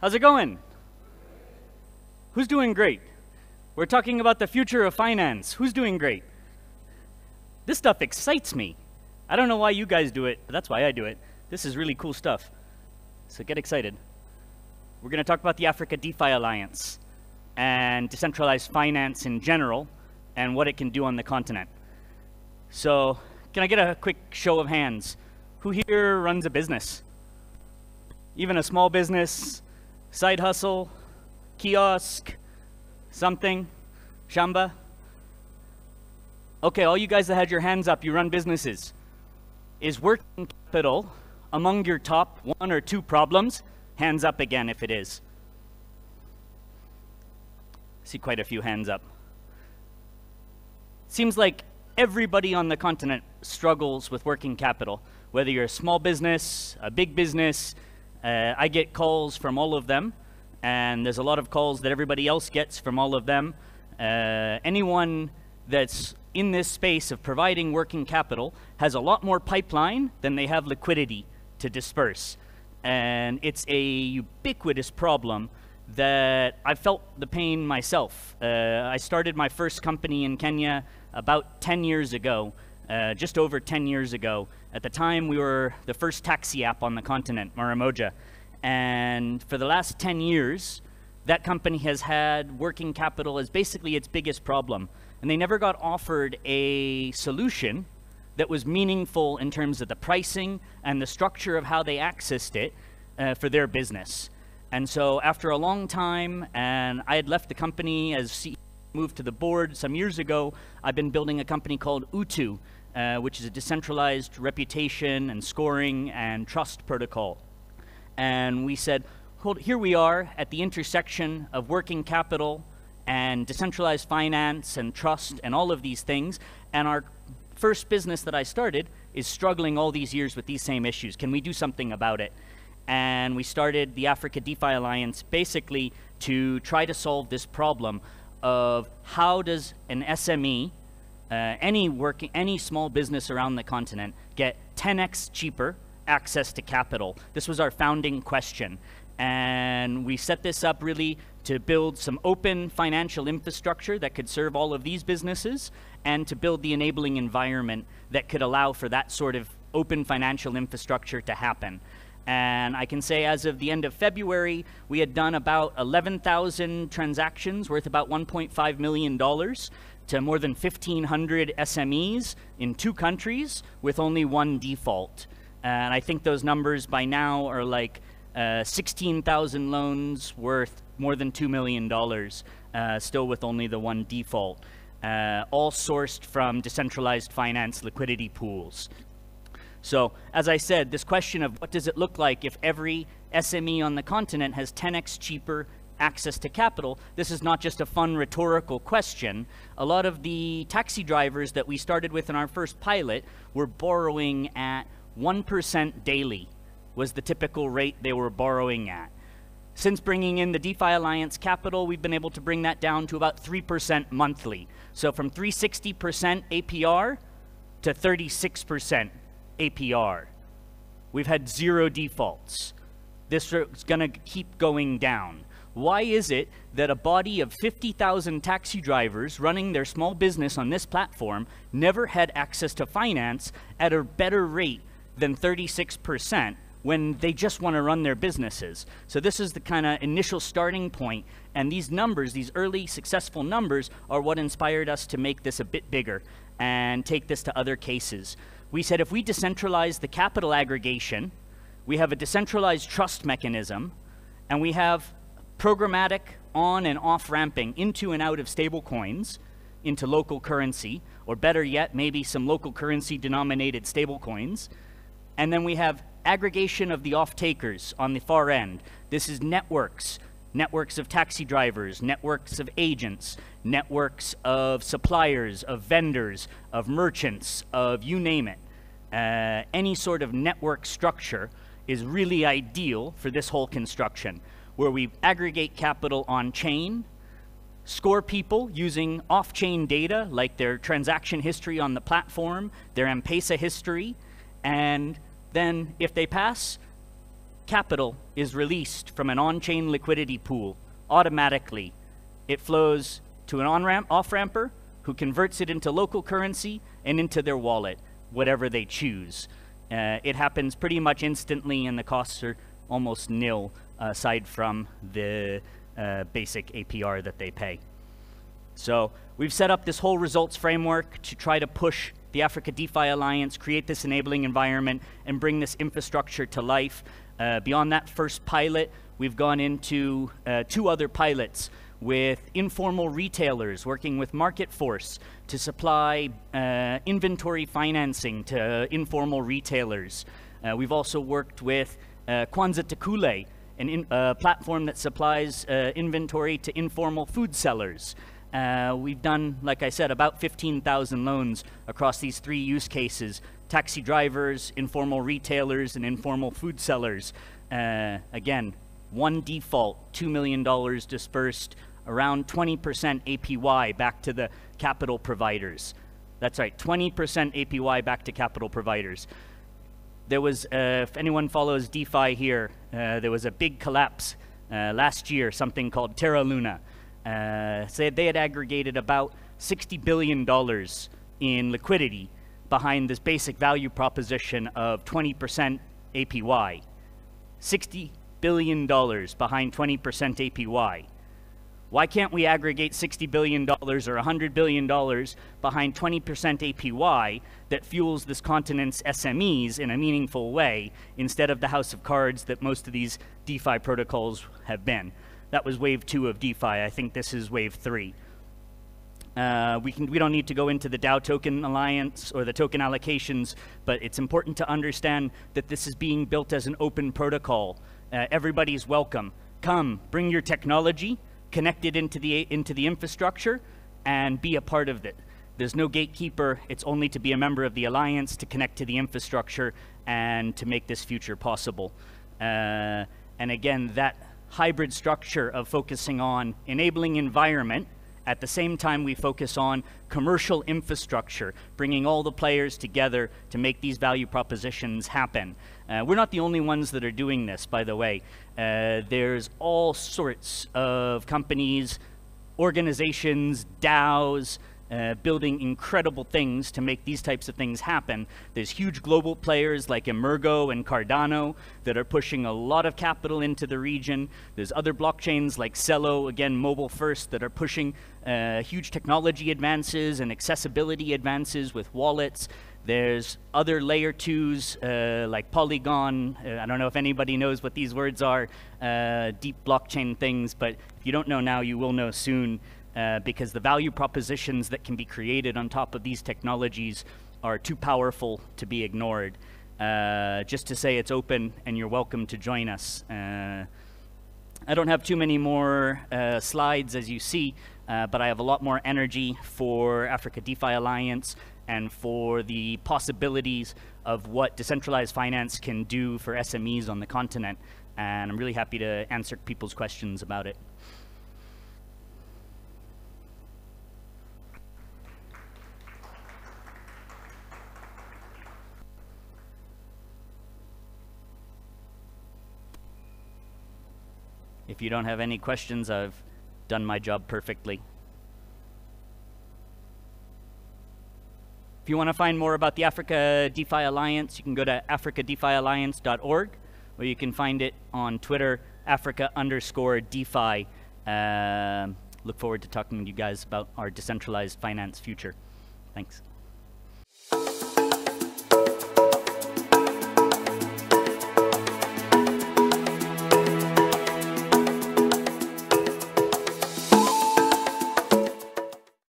How's it going? Who's doing great? We're talking about the future of finance. Who's doing great? This stuff excites me. I don't know why you guys do it, but that's why I do it. This is really cool stuff. So get excited. We're going to talk about the Africa DeFi Alliance and decentralized finance in general and what it can do on the continent. So can I get a quick show of hands? Who here runs a business? Even a small business, side hustle, kiosk, something, shamba? Okay, all you guys that had your hands up, you run businesses. Is working capital among your top 1 or 2 problems? Hands up again if it is. See quite a few hands up. Seems like everybody on the continent struggles with working capital. Whether you're a small business, a big business, I get calls from all of them, and there's a lot of calls that everybody else gets from all of them. Anyone that's in this space of providing working capital has a lot more pipeline than they have liquidity to disperse. And it's a ubiquitous problem that I felt the pain myself. I started my first company in Kenya about 10 years ago, just over 10 years ago. At the time, we were the first taxi app on the continent, Maramoja. And for the last 10 years, that company has had working capital as basically its biggest problem. And they never got offered a solution that was meaningful in terms of the pricing and the structure of how they accessed it for their business. And so after a long time, and I had left the company as CEO, moved to the board some years ago, I've been building a company called Utu, which is a decentralized reputation and scoring and trust protocol. And we said, here we are at the intersection of working capital and decentralized finance and trust and all of these things. And our first business that I started is struggling all these years with these same issues. Can we do something about it? And we started the Africa DeFi Alliance basically to try to solve this problem of how does an SME, any small business around the continent, get 10x cheaper access to capital? This was our founding question. And we set this up really to build some open financial infrastructure that could serve all of these businesses and to build the enabling environment that could allow for that sort of open financial infrastructure to happen. And I can say as of the end of February, we had done about 11,000 transactions worth about $1.5 million to more than 1,500 SMEs in 2 countries with only 1 default. And I think those numbers by now are like 16,000 loans worth more than $2 million, still with only the 1 default, all sourced from decentralized finance liquidity pools. So, as I said, this question of what does it look like if every SME on the continent has 10x cheaper access to capital, this is not just a fun rhetorical question. A lot of the taxi drivers that we started with in our first pilot were borrowing at 1% daily, was the typical rate they were borrowing at. Since bringing in the DeFi Alliance capital, we've been able to bring that down to about 3% monthly. So from 360% APR to 36% APR. We've had 0 defaults. This is going to keep going down. Why is it that a body of 50,000 taxi drivers running their small business on this platform never had access to finance at a better rate than 36% when they just want to run their businesses? So this is the kind of initial starting point, and these numbers, these early successful numbers, are what inspired us to make this a bit bigger and take this to other cases. We said if we decentralize the capital aggregation, we have a decentralized trust mechanism, and we have programmatic on and off ramping into and out of stable coins into local currency, or better yet, maybe some local currency denominated stable coins. And then we have aggregation of the off-takers on the far end. This is networks of taxi drivers, networks of agents, networks of suppliers, of vendors, of merchants, of you name it. Any sort of network structure is really ideal for this whole construction, where we aggregate capital on-chain, score people using off-chain data like their transaction history on the platform, their M-Pesa history, and then if they pass, capital is released from an on-chain liquidity pool automatically. It flows to an on-ramp, off-ramper, who converts it into local currency and into their wallet, whatever they choose. It happens pretty much instantly, and the costs are almost nil, aside from the basic APR that they pay. So we've set up this whole results framework to try to push the Africa DeFi Alliance, create this enabling environment, and bring this infrastructure to life. Beyond that first pilot, we've gone into 2 other pilots with informal retailers working with Market Force to supply inventory financing to informal retailers. We've also worked with Kwanza Tekule, a platform that supplies inventory to informal food sellers. We've done, like I said, about 15,000 loans across these 3 use cases: taxi drivers, informal retailers, and informal food sellers. Again, 1 default, $2 million dispersed, around 20% APY back to the capital providers. That's right, 20% APY back to capital providers. There was, if anyone follows DeFi here, there was a big collapse last year, something called Terra Luna. So they had aggregated about $60 billion in liquidity behind this basic value proposition of 20% APY. $60 billion behind 20% APY. Why can't we aggregate $60 billion or $100 billion behind 20% APY that fuels this continent's SMEs in a meaningful way, instead of the house of cards that most of these DeFi protocols have been? That was wave 2 of DeFi. I think this is wave 3. We don't need to go into the DAO token alliance or the token allocations, but it's important to understand that this is being built as an open protocol. Everybody's welcome. Come, bring your technology, connect it into the infrastructure, and be a part of it. There's no gatekeeper. It's only to be a member of the alliance, to connect to the infrastructure, and to make this future possible. And again, that hybrid structure of focusing on enabling environment, at the same time we focus on commercial infrastructure, bringing all the players together to make these value propositions happen. We're not the only ones that are doing this, by the way. There's all sorts of companies, organizations, DAOs, building incredible things to make these types of things happen. There's huge global players like Emergo and Cardano that are pushing a lot of capital into the region. There's other blockchains like Celo, again, mobile first, that are pushing huge technology advances and accessibility advances with wallets. There's other layer 2s like Polygon. I don't know if anybody knows what these words are, deep blockchain things, but if you don't know now, you will know soon. Because the value propositions that can be created on top of these technologies are too powerful to be ignored. Just to say it's open and you're welcome to join us. I don't have too many more slides, as you see, but I have a lot more energy for Africa DeFi Alliance and for the possibilities of what decentralized finance can do for SMEs on the continent. And I'm really happy to answer people's questions about it. If you don't have any questions, I've done my job perfectly. If you want to find more about the Africa DeFi Alliance, you can go to africadefalliance.org, or you can find it on Twitter, Africa_DeFi. Look forward to talking to you guys about our decentralized finance future. Thanks.